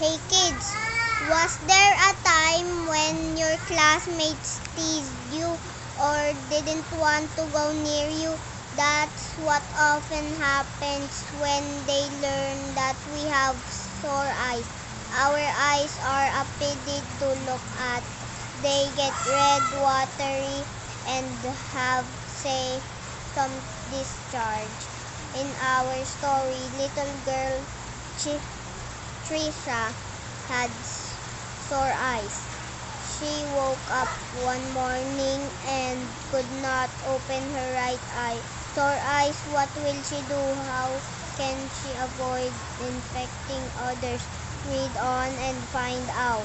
Hey kids, was there a time when your classmates teased you or didn't want to go near you? That's what often happens when they learn that we have sore eyes. Our eyes are a pity to look at. They get red, watery, and have, say, some discharge. In our story, little girl Trisha had sore eyes. She woke up one morning and could not open her right eye. Sore eyes, what will she do? How can she avoid infecting others? Read on and find out.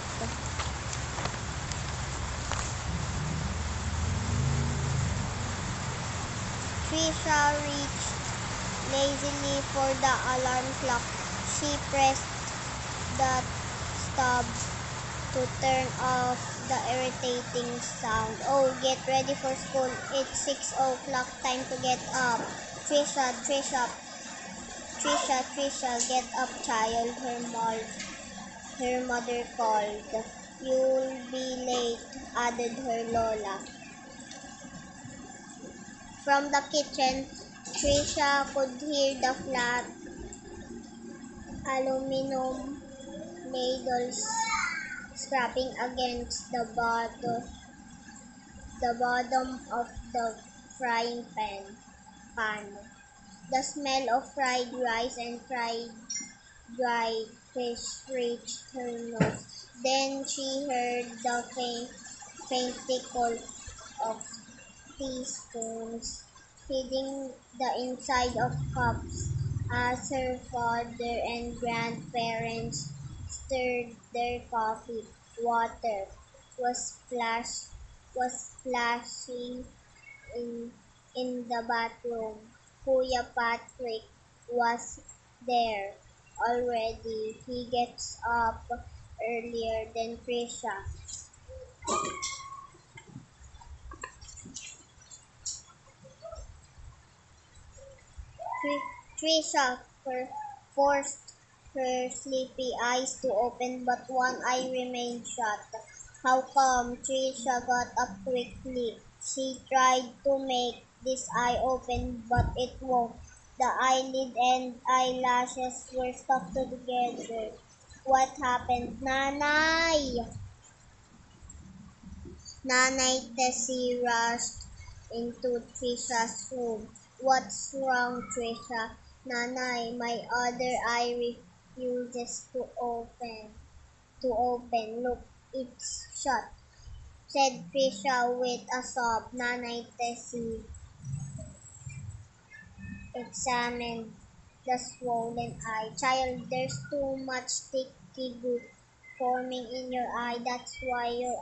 Trisha reached lazily for the alarm clock. She pressed the stop to turn off the irritating sound. Oh, get ready for school. It's 6 o'clock. Time to get up. Trisha, get up, child. Her mother called. You'll be late, added her Lola. From the kitchen, Trisha could hear the flat aluminum ladles scraping against the bottom of the frying pan. The smell of fried rice and fried dried fish reached her nose. Then she heard the faint tickle of teaspoons hitting the inside of cups as her father and grandparents stirred their coffee. Water was splashing in the bathroom. Kuya Patrick was there already. He gets up earlier than Trisha. Trisha forced her sleepy eyes to open, but one eye remained shut. How come? Trisha got up quickly. She tried to make this eye open, but it won't. The eyelid and eyelashes were stuck together. What happened? Nanay! Nanay Tessie rushed into Trisha's room. What's wrong, Trisha? Nanay, my other eye refuses to open. Look, it's shut, said Trisha with a sob. Nanay Tessie examined the swollen eye. Child, there's too much sticky goo forming in your eye. That's why your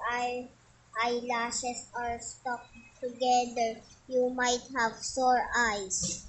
eyelashes are stuck together. You might have sore eyes.